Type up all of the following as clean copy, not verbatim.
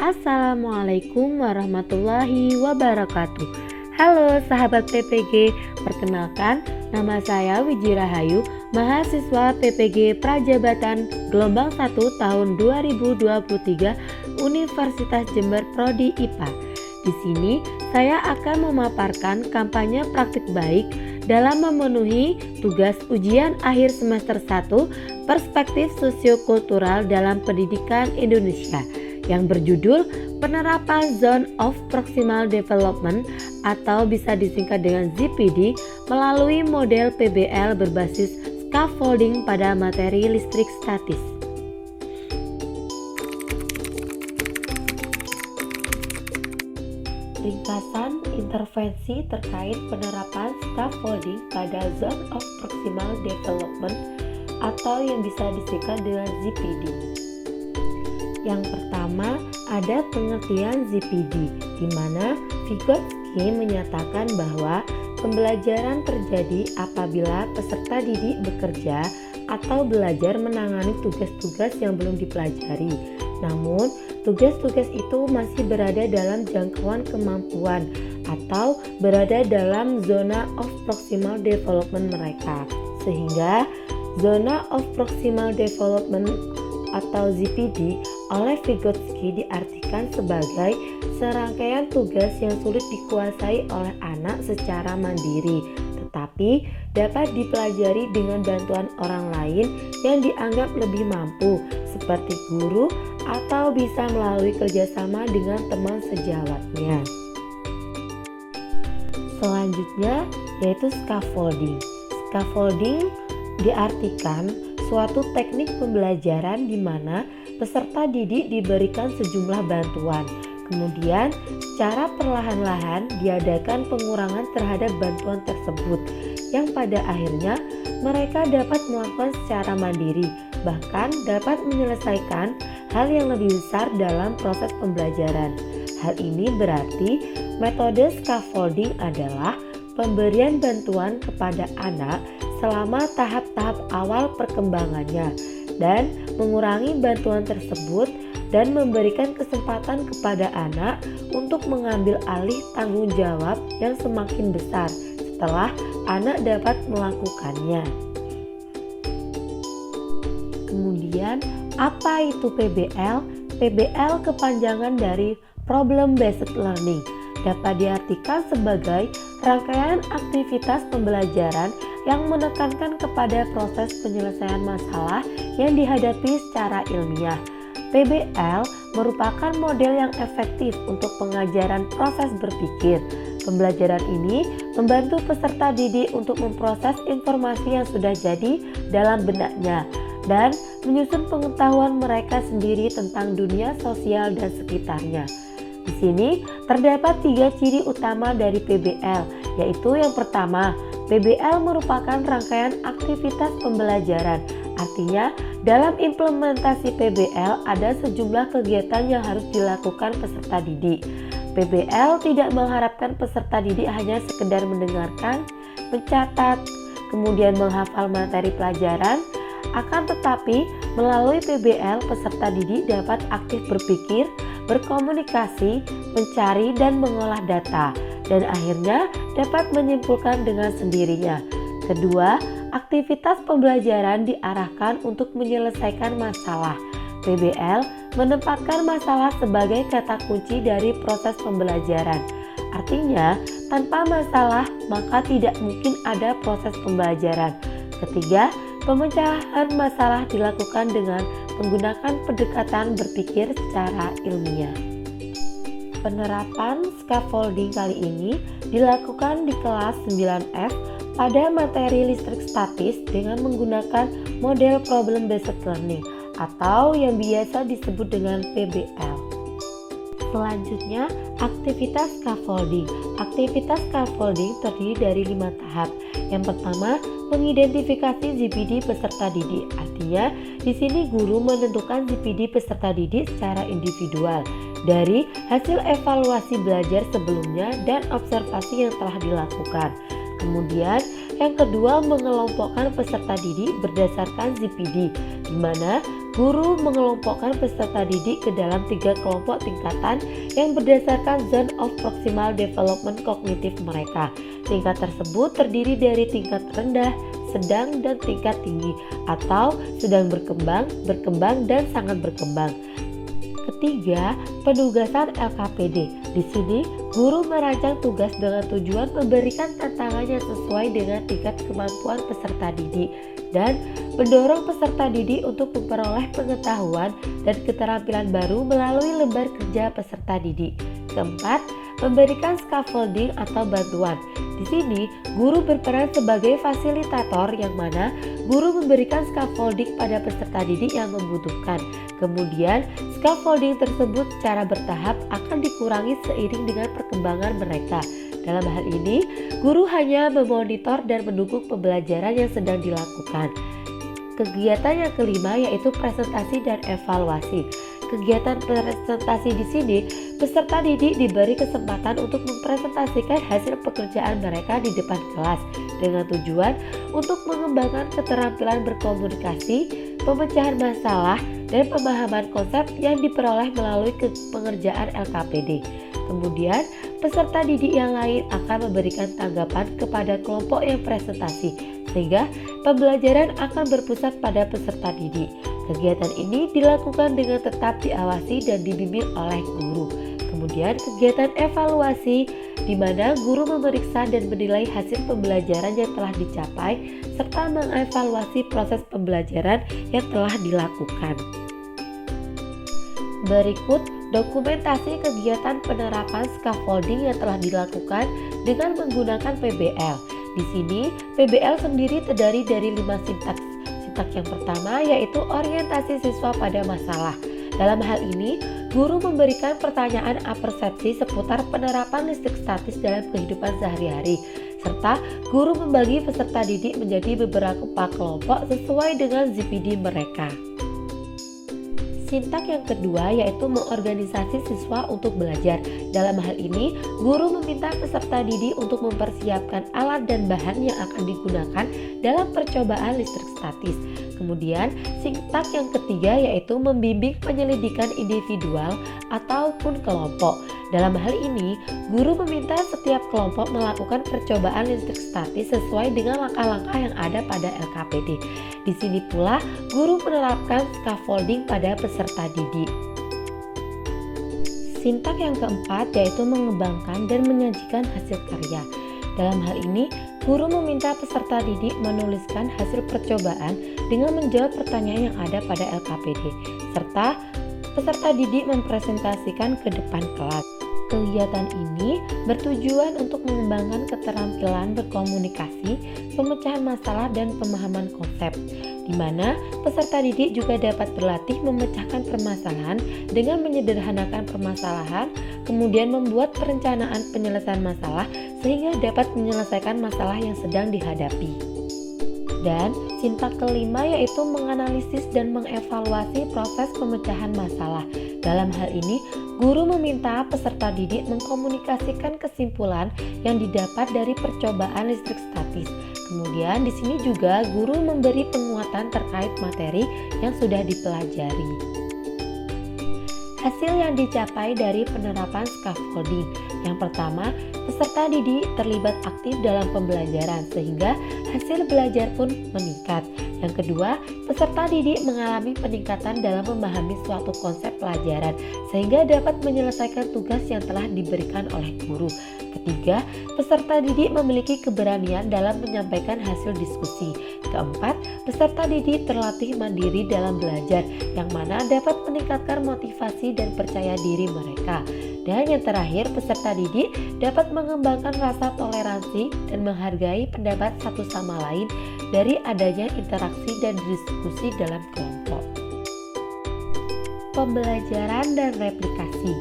Assalamualaikum warahmatullahi wabarakatuh. Halo sahabat PPG, perkenalkan nama saya Wiji Rahayu, mahasiswa PPG Prajabatan Gelombang 1 tahun 2023 Universitas Jember Prodi IPA. Di sini saya akan memaparkan kampanye praktik baik dalam memenuhi tugas ujian akhir semester 1 Perspektif Sosiokultural dalam Pendidikan Indonesia yang berjudul Penerapan Zone of Proximal Development atau bisa disingkat dengan ZPD melalui model PBL berbasis scaffolding pada materi listrik statis. Ringkasan intervensi terkait penerapan scaffolding pada Zone of Proximal Development atau yang bisa disingkat dengan ZPD. Yang pertama, ada pengertian ZPD, di mana Vygotsky menyatakan bahwa pembelajaran terjadi apabila peserta didik bekerja atau belajar menangani tugas-tugas yang belum dipelajari. Namun, tugas-tugas itu masih berada dalam jangkauan kemampuan atau berada dalam zona of proximal development mereka. Sehingga, zona of proximal development atau ZPD oleh Vygotsky diartikan sebagai serangkaian tugas yang sulit dikuasai oleh anak secara mandiri, tetapi dapat dipelajari dengan bantuan orang lain yang dianggap lebih mampu, seperti guru atau bisa melalui kerjasama dengan teman sejawatnya. Selanjutnya yaitu scaffolding. Scaffolding diartikan suatu teknik pembelajaran di mana peserta didik diberikan sejumlah bantuan. Kemudian, secara perlahan-lahan diadakan pengurangan terhadap bantuan tersebut yang pada akhirnya mereka dapat melakukan secara mandiri, bahkan dapat menyelesaikan hal yang lebih besar dalam proses pembelajaran. Hal ini berarti metode scaffolding adalah pemberian bantuan kepada anak selama tahap-tahap awal perkembangannya dan mengurangi bantuan tersebut dan memberikan kesempatan kepada anak untuk mengambil alih tanggung jawab yang semakin besar setelah anak dapat melakukannya. Kemudian, apa itu PBL? PBL kepanjangan dari Problem Based Learning. Dapat diartikan sebagai rangkaian aktivitas pembelajaran yang menekankan kepada proses penyelesaian masalah yang dihadapi secara ilmiah. PBL merupakan model yang efektif untuk pengajaran proses berpikir. Pembelajaran ini membantu peserta didik untuk memproses informasi yang sudah jadi dalam benaknya dan menyusun pengetahuan mereka sendiri tentang dunia sosial dan sekitarnya. Di sini terdapat 3 ciri utama dari PBL, yaitu yang pertama, PBL merupakan rangkaian aktivitas pembelajaran. Artinya, dalam implementasi PBL ada sejumlah kegiatan yang harus dilakukan peserta didik. PBL tidak mengharapkan peserta didik hanya sekedar mendengarkan, mencatat, kemudian menghafal materi pelajaran. Akan tetapi, melalui PBL peserta didik dapat aktif berpikir, berkomunikasi, mencari dan mengolah data, dan akhirnya dapat menyimpulkan dengan sendirinya. Kedua, aktivitas pembelajaran diarahkan untuk menyelesaikan masalah. PBL menempatkan masalah sebagai kata kunci dari proses pembelajaran. Artinya, tanpa masalah maka tidak mungkin ada proses pembelajaran. Ketiga, pemecahan masalah dilakukan dengan menggunakan pendekatan berpikir secara ilmiah. Penerapan scaffolding kali ini dilakukan di kelas 9F pada materi listrik statis dengan menggunakan model Problem Based Learning atau yang biasa disebut dengan PBL. Selanjutnya, aktivitas scaffolding. Aktivitas scaffolding terdiri dari 5 tahap. Yang pertama, mengidentifikasi ZPD peserta didik. Artinya, di sini guru menentukan ZPD peserta didik secara individual dari hasil evaluasi belajar sebelumnya dan observasi yang telah dilakukan. Kemudian, yang kedua mengelompokkan peserta didik berdasarkan ZPD, di mana guru mengelompokkan peserta didik ke dalam 3 kelompok tingkatan yang berdasarkan zone of proximal development kognitif mereka. Tingkat tersebut terdiri dari tingkat rendah, sedang, dan tingkat tinggi atau sedang berkembang, berkembang, dan sangat berkembang. Ketiga, penugasan LKPD. Di sini, guru merancang tugas dengan tujuan memberikan tantangan yang sesuai dengan tingkat kemampuan peserta didik dan mendorong peserta didik untuk memperoleh pengetahuan dan keterampilan baru melalui lembar kerja peserta didik. Keempat, memberikan scaffolding atau bantuan. Di sini, guru berperan sebagai fasilitator yang mana guru memberikan scaffolding pada peserta didik yang membutuhkan. Kemudian, scaffolding tersebut secara bertahap akan dikurangi seiring dengan perkembangan mereka. Dalam hal ini, guru hanya memonitor dan mendukung pembelajaran yang sedang dilakukan. Kegiatan yang kelima yaitu presentasi dan evaluasi. Kegiatan presentasi di sini, peserta didik diberi kesempatan untuk mempresentasikan hasil pekerjaan mereka di depan kelas dengan tujuan untuk mengembangkan keterampilan berkomunikasi, pemecahan masalah, dan pemahaman konsep yang diperoleh melalui pengerjaan LKPD. Kemudian, peserta didik yang lain akan memberikan tanggapan kepada kelompok yang presentasi, sehingga pembelajaran akan berpusat pada peserta didik. Kegiatan ini dilakukan dengan tetap diawasi dan dibimbing oleh guru. Kemudian kegiatan evaluasi di mana guru memeriksa dan menilai hasil pembelajaran yang telah dicapai serta mengevaluasi proses pembelajaran yang telah dilakukan. Berikut dokumentasi kegiatan penerapan scaffolding yang telah dilakukan dengan menggunakan PBL. Di sini, PBL sendiri terdiri dari 5 sintaks. Sintaks yang pertama yaitu orientasi siswa pada masalah. Dalam hal ini, guru memberikan pertanyaan apersepsi seputar penerapan listrik statis dalam kehidupan sehari-hari, serta guru membagi peserta didik menjadi beberapa kelompok sesuai dengan ZPD mereka. Sintak yang kedua yaitu mengorganisasi siswa untuk belajar. Dalam hal ini, guru meminta peserta didik untuk mempersiapkan alat dan bahan yang akan digunakan dalam percobaan listrik statis. Kemudian, sintak yang ketiga yaitu membimbing penyelidikan individual ataupun kelompok. Dalam hal ini, guru meminta setiap kelompok melakukan percobaan listrik statis sesuai dengan langkah-langkah yang ada pada LKPD. Di sini pula, guru menerapkan scaffolding pada peserta didik. Sintak yang keempat yaitu mengembangkan dan menyajikan hasil karya. Dalam hal ini, guru meminta peserta didik menuliskan hasil percobaan dengan menjawab pertanyaan yang ada pada LKPD, serta peserta didik mempresentasikan ke depan kelas. Kegiatan ini bertujuan untuk mengembangkan keterampilan berkomunikasi, pemecahan masalah, dan pemahaman konsep, di mana peserta didik juga dapat berlatih memecahkan permasalahan dengan menyederhanakan permasalahan, kemudian membuat perencanaan penyelesaian masalah sehingga dapat menyelesaikan masalah yang sedang dihadapi. Dan sintak kelima yaitu menganalisis dan mengevaluasi proses pemecahan masalah. Dalam hal ini, guru meminta peserta didik mengkomunikasikan kesimpulan yang didapat dari percobaan listrik statis. Kemudian di sini juga guru memberi penguatan terkait materi yang sudah dipelajari. Hasil yang dicapai dari penerapan scaffolding. Yang pertama, peserta didik terlibat aktif dalam pembelajaran sehingga hasil belajar pun meningkat. Yang kedua, peserta didik mengalami peningkatan dalam memahami suatu konsep pelajaran sehingga dapat menyelesaikan tugas yang telah diberikan oleh guru. Ketiga, peserta didik memiliki keberanian dalam menyampaikan hasil diskusi. Keempat, peserta didik terlatih mandiri dalam belajar yang mana dapat meningkatkan motivasi dan percaya diri mereka. Dan yang terakhir, peserta didik dapat mengembangkan rasa toleransi dan menghargai pendapat satu sama lain dari adanya interaksi dan diskusi dalam kelompok. Pembelajaran dan replikasi.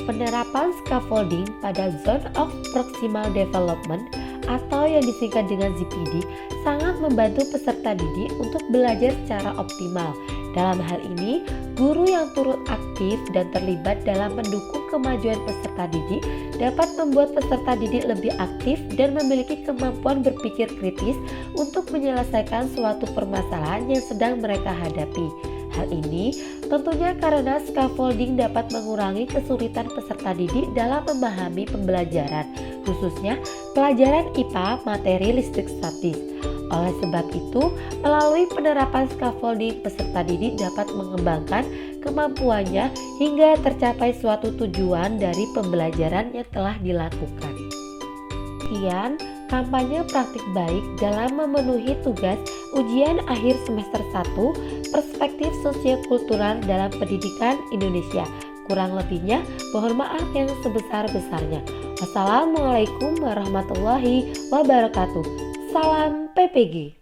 Penerapan scaffolding pada Zone of Proximal Development atau yang disingkat dengan ZPD sangat membantu peserta didik untuk belajar secara optimal. Dalam hal ini, guru yang turut aktif dan terlibat dalam mendukung kemajuan peserta didik dapat membuat peserta didik lebih aktif dan memiliki kemampuan berpikir kritis untuk menyelesaikan suatu permasalahan yang sedang mereka hadapi. Hal ini tentunya karena scaffolding dapat mengurangi kesulitan peserta didik dalam memahami pembelajaran, khususnya pelajaran IPA materi listrik statis. Oleh sebab itu, melalui penerapan scaffolding, peserta didik dapat mengembangkan kemampuannya hingga tercapai suatu tujuan dari pembelajaran yang telah dilakukan. Sekian kampanye praktik baik dalam memenuhi tugas ujian akhir semester 1 perspektif sosio-kultural dalam pendidikan Indonesia. Kurang lebihnya, mohon maaf yang sebesar-besarnya. Wassalamualaikum warahmatullahi wabarakatuh. Salam PPG.